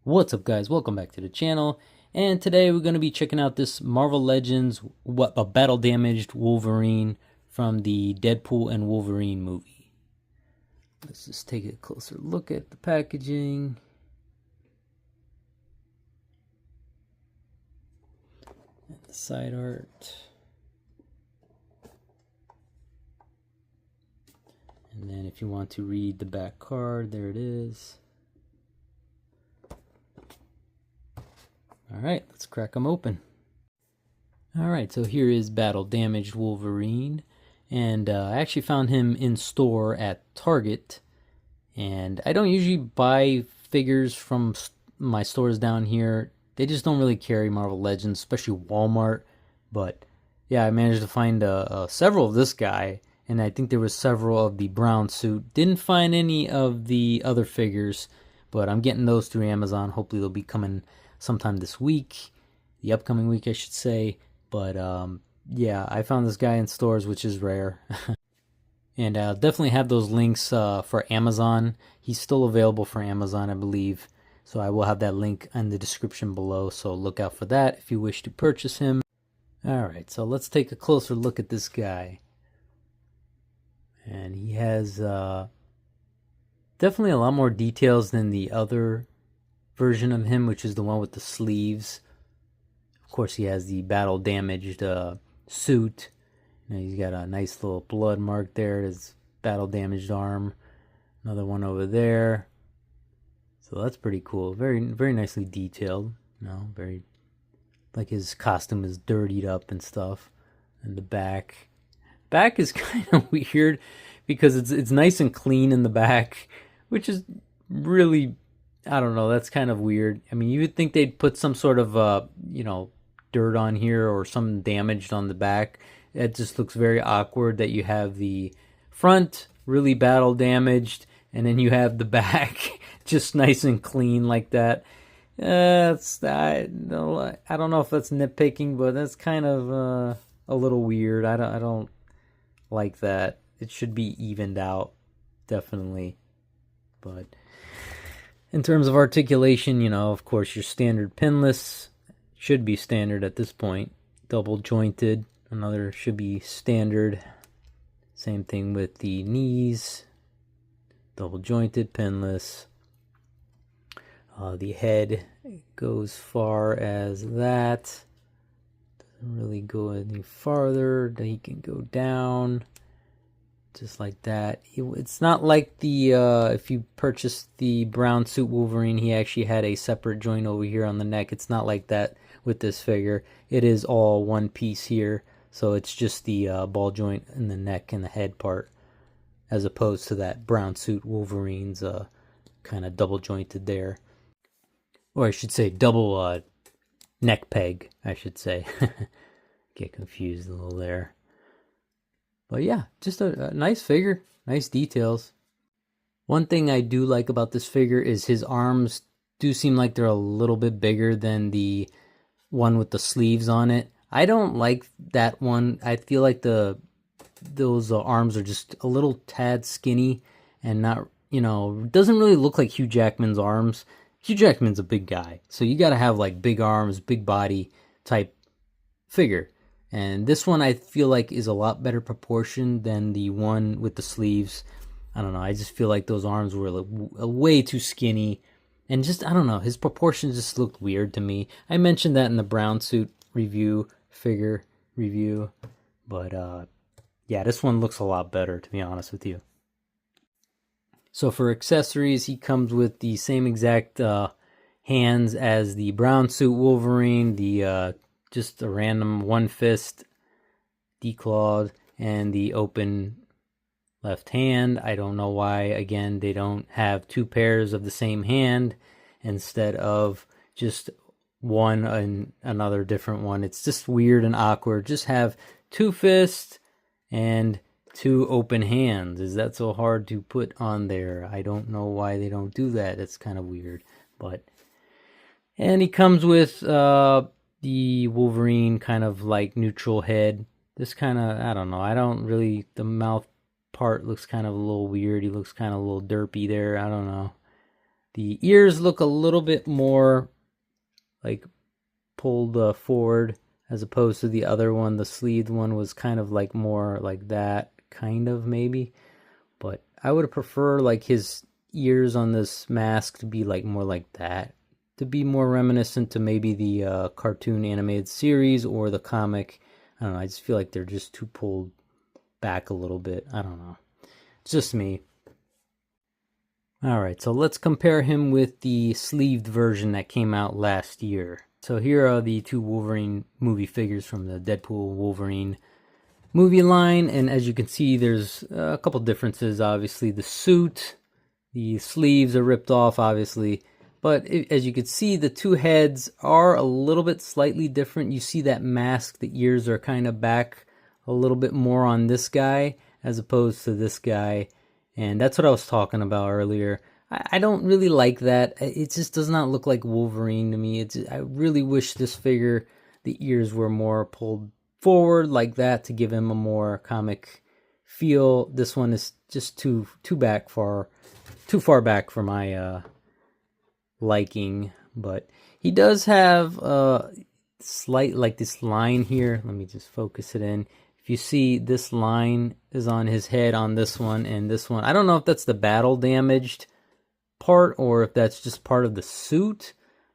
What's up, guys? Welcome back to the channel, and today we're going to be checking out this Marvel Legends a battle damaged Wolverine from the Deadpool and Wolverine movie. Let's just take a closer look at the packaging. And the side art. And then if you want to read the back card, there it is. Alright, let's crack them open. Alright, so here is Battle Damaged Wolverine. And I actually found him in store at Target. And I don't usually buy figures from my stores down here. They just don't really carry Marvel Legends, especially Walmart. But yeah, I managed to find several of this guy. And I think there was several of the brown suit. Didn't find any of the other figures. But I'm getting those through Amazon. Hopefully they'll be coming sometime this week, the upcoming week I should say. But yeah, I found this guy in stores, which is rare. And I'll definitely have those links for Amazon. He's still available for Amazon, I believe. So I will have that link in the description below, so look out for that if you wish to purchase him. Alright, so let's take a closer look at this guy. And he has definitely a lot more details than the other version of him, which is the one with the sleeves. Of course, he has the battle damaged suit. You know, he's got a nice little blood mark there, his battle damaged arm. Another one over there. So that's pretty cool. Very, very nicely detailed. You know, very like his costume is dirtied up and stuff. And the back is kind of weird because it's nice and clean in the back, which is really, I don't know, that's kind of weird. I mean, you would think they'd put some sort of, you know, dirt on here or something damaged on the back. It just looks very awkward that you have the front really battle damaged and then you have the back just nice and clean like that. I don't know if that's nitpicking, but that's kind of a little weird. I don't like that. It should be evened out, definitely. But in terms of articulation, you know, of course, your standard pinless should be standard at this point. Double jointed, another should be standard. Same thing with the knees. Double jointed, pinless. The head goes far as that. Doesn't really go any farther. He can go down. Just like that. It's not like the if you purchased the brown suit Wolverine, he actually had a separate joint over here on the neck. It's not like that with this figure. It is all one piece here, so it's just the ball joint in the neck and the head part, as opposed to that brown suit Wolverine's kind of double jointed there, or I should say double neck peg. I should say. Get confused a little there. But yeah, just a nice figure, nice details. One thing I do like about this figure is his arms do seem like they're a little bit bigger than the one with the sleeves on it. I don't like that one. I feel like those arms are just a little tad skinny and not, you know, doesn't really look like Hugh Jackman's arms. Hugh Jackman's a big guy, so you got to have like big arms, big body type figure. And this one I feel like is a lot better proportioned than the one with the sleeves. I don't know, I just feel like those arms were way too skinny. And just, I don't know, his proportions just looked weird to me. I mentioned that in the brown suit figure review. But yeah, this one looks a lot better, to be honest with you. So for accessories, he comes with the same exact hands as the brown suit Wolverine, the just a random one fist declawed and the open left hand. I don't know why, again, they don't have two pairs of the same hand instead of just one and another different one. It's just weird and awkward. Just have two fists and two open hands. Is that so hard to put on there? I don't know why they don't do that. It's kind of weird. And he comes with the Wolverine kind of like neutral head. This kind of, I don't know, the mouth part looks kind of a little weird. He looks kind of a little derpy there. I don't know. The ears look a little bit more like pulled forward as opposed to the other one. The sleeved one was kind of like more like that, kind of maybe. But I would prefer like his ears on this mask to be like more like that, to be more reminiscent to maybe the cartoon animated series or the comic. I don't know. I just feel like they're just too pulled back a little bit. I don't know. It's just me. All right, so let's compare him with the sleeved version that came out last year. So here are the two Wolverine movie figures from the Deadpool Wolverine movie line, and as you can see, there's a couple differences. Obviously, the suit, the sleeves are ripped off, obviously, but as you can see, the two heads are a little bit slightly different. You see that mask, the ears are kind of back a little bit more on this guy as opposed to this guy. And that's what I was talking about earlier. I don't really like that. It just does not look like Wolverine to me. I really wish this figure, the ears were more pulled forward like that to give him a more comic feel. This one is just too far back for my liking. But he does have slight, like this line here. Let me just focus it in. If you see, this line is on his head on this one and this one. I don't know if that's the battle damaged part or if that's just part of the suit,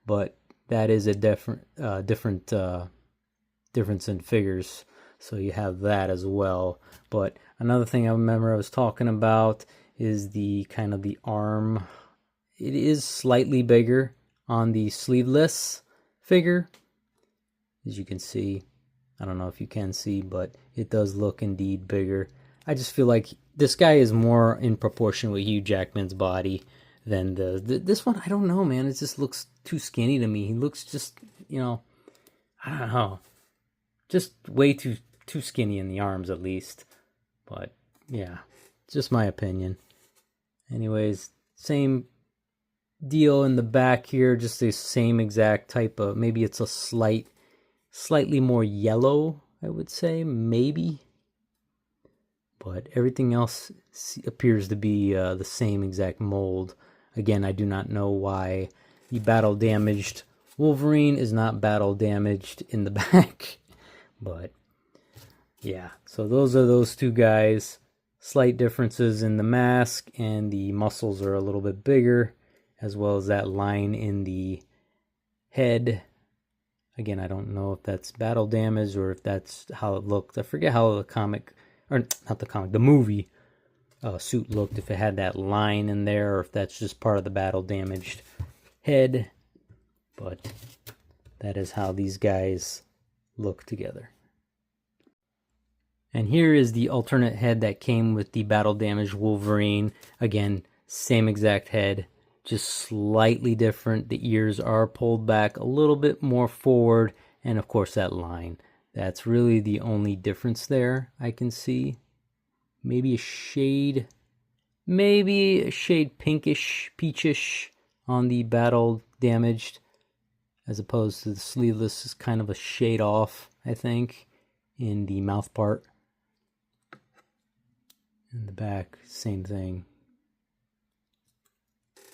but that is a different difference in figures. So you have that as well. But another thing I remember I was talking about is the kind of the arm. It is slightly bigger on the sleeveless figure, as you can see. I don't know if you can see, but it does look indeed bigger. I just feel like this guy is more in proportion with Hugh Jackman's body than this one. I don't know, man. It just looks too skinny to me. He looks just, I don't know, just way too skinny in the arms at least. But yeah, just my opinion. Anyways, same deal in the back here, just the same exact type of, maybe it's a slightly more yellow, I would say, maybe. But everything else appears to be the same exact mold. Again, I do not know why the battle damaged Wolverine is not battle damaged in the back. But yeah, so those are those two guys. Slight differences in the mask, and the muscles are a little bit bigger, as well as that line in the head. Again, I don't know if that's battle damage or if that's how it looked. I forget how the comic, or not the comic, the movie suit looked, if it had that line in there or if that's just part of the battle damaged head. But that is how these guys look together. And here is the alternate head that came with the battle damaged Wolverine. Again, same exact head, just slightly different. The ears are pulled back a little bit more forward, and of course that line. That's really the only difference there I can see. Maybe a shade pinkish, peachish on the battle damaged, as opposed to the sleeveless is kind of a shade off, I think, in the mouth part. In the back, same thing.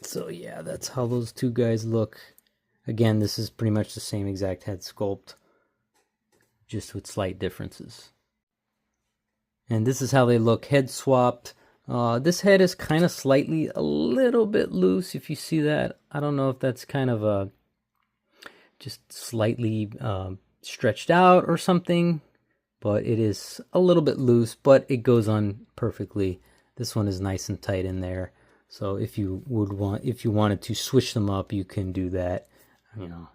So yeah, that's how those two guys look. Again, this is pretty much the same exact head sculpt, just with slight differences. And this is how they look head swapped. This head is kind of a little bit loose, if you see that. I don't know if that's kind of just slightly stretched out or something, but it is a little bit loose, but it goes on perfectly. This one is nice and tight in there. So if you wanted to switch them up, you can do that,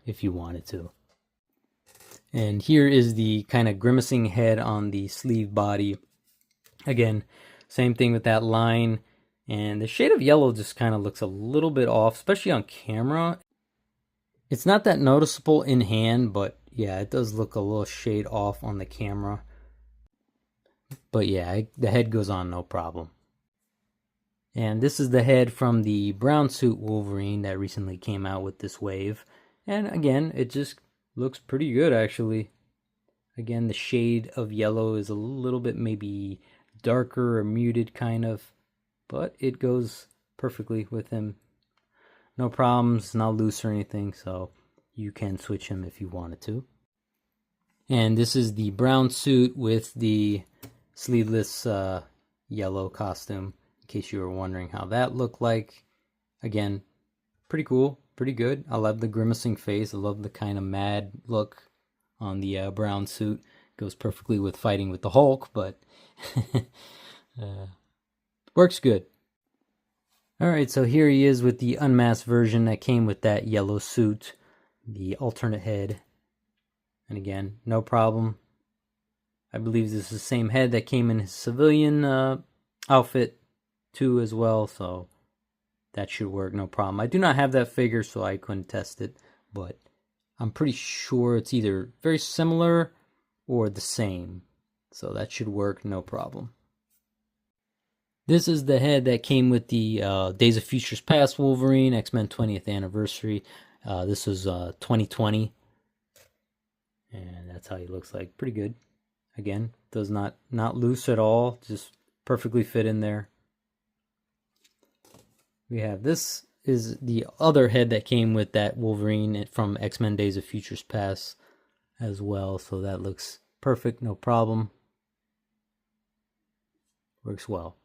if you wanted to. And here is the kind of grimacing head on the sleeve body. Again, same thing with that line. And the shade of yellow just kind of looks a little bit off, especially on camera. It's not that noticeable in hand, but yeah, it does look a little shade off on the camera. But yeah, the head goes on no problem. And this is the head from the brown suit Wolverine that recently came out with this wave. And again, it just looks pretty good, actually. Again, the shade of yellow is a little bit maybe darker or muted kind of, but it goes perfectly with him. no problems, not loose or anything, so you can switch him if you wanted to. And this is the brown suit with the sleeveless yellow costume, in case you were wondering how that looked like. Again, pretty cool, pretty good. I love the grimacing face. I love the kind of mad look on the brown suit. Goes perfectly with fighting with the Hulk, but works good. Alright, so here he is with the unmasked version that came with that yellow suit, the alternate head. And again, no problem. I believe this is the same head that came in his civilian outfit too as well, so that should work, no problem. I do not have that figure, so I couldn't test it, but I'm pretty sure it's either very similar or the same. So that should work, no problem. This is the head that came with the Days of Futures Past Wolverine, X-Men 20th Anniversary. This was 2020. And that's how he looks like. Pretty good. Again, does not loose at all. Just perfectly fit in there. We have this is the other head that came with that Wolverine from X-Men Days of Futures Past as well. So that looks perfect, no problem. Works well.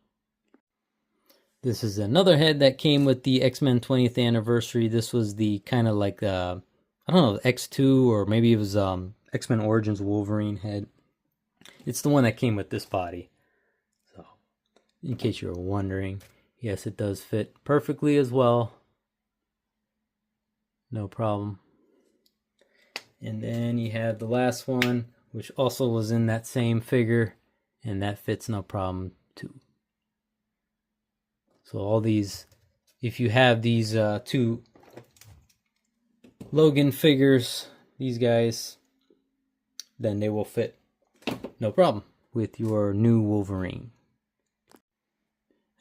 This is another head that came with the X-Men 20th Anniversary. This was the kind of like, I don't know, X2 or maybe it was X-Men Origins Wolverine head. It's the one that came with this body. So, in case you were wondering, yes, it does fit perfectly as well. No problem. And then you have the last one, which also was in that same figure, and that fits no problem too. So all these, if you have these two Logan figures, these guys, then they will fit no problem with your new Wolverine.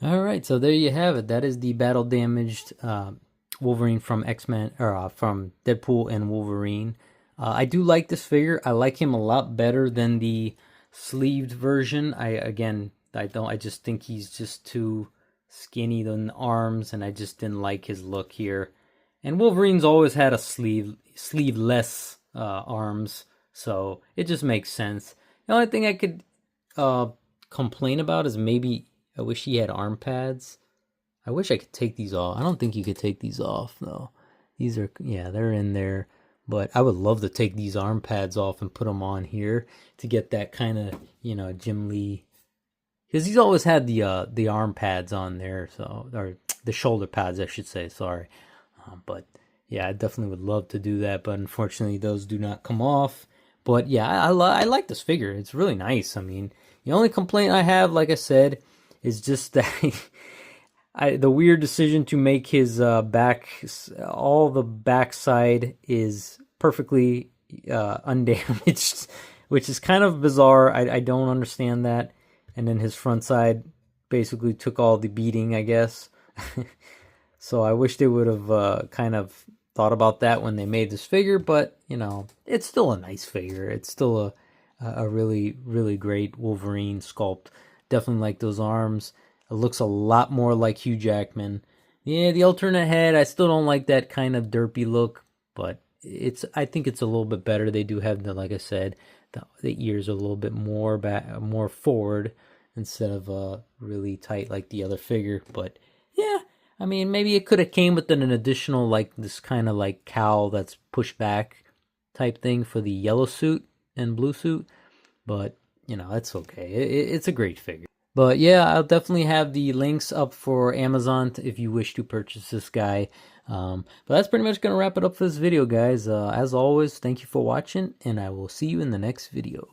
Alright, so there you have it. That is the battle damaged Wolverine from X-Men, or from Deadpool and Wolverine. I do like this figure. I like him a lot better than the sleeved version. I just think he's just too skinny on the arms, and I just didn't like his look here. And Wolverine's always had a sleeveless arms, so it just makes sense. The only thing I could complain about is maybe I wish he had arm pads. I wish I could take these off. I don't think you could take these off though. These are, yeah, they're in there. But I would love to take these arm pads off and put them on here to get that kind of, you know, Jim Lee. Because he's always had the arm pads on there, so, or the shoulder pads, I should say. Sorry, but yeah, I definitely would love to do that. But unfortunately, those do not come off. But yeah, I like this figure. It's really nice. I mean, the only complaint I have, like I said, is just that the weird decision to make his back, all the backside is perfectly undamaged, which is kind of bizarre. I don't understand that. And then his front side basically took all the beating, I guess. So I wish they would have kind of thought about that when they made this figure. But, you know, it's still a nice figure. It's still a really, really great Wolverine sculpt. Definitely like those arms. It looks a lot more like Hugh Jackman. Yeah, the alternate head, I still don't like that kind of derpy look. But I think it's a little bit better. They do have, like I said, the ears are a little bit more back, more forward instead of really tight like the other figure. But yeah, I mean, maybe it could have came with an additional, like, this kind of like cowl that's pushed back type thing for the yellow suit and blue suit. But, you know, it's okay. It's a great figure. But yeah, I'll definitely have the links up for Amazon if you wish to purchase this guy. But that's pretty much going to wrap it up for this video, guys. As always, thank you for watching, and I will see you in the next video.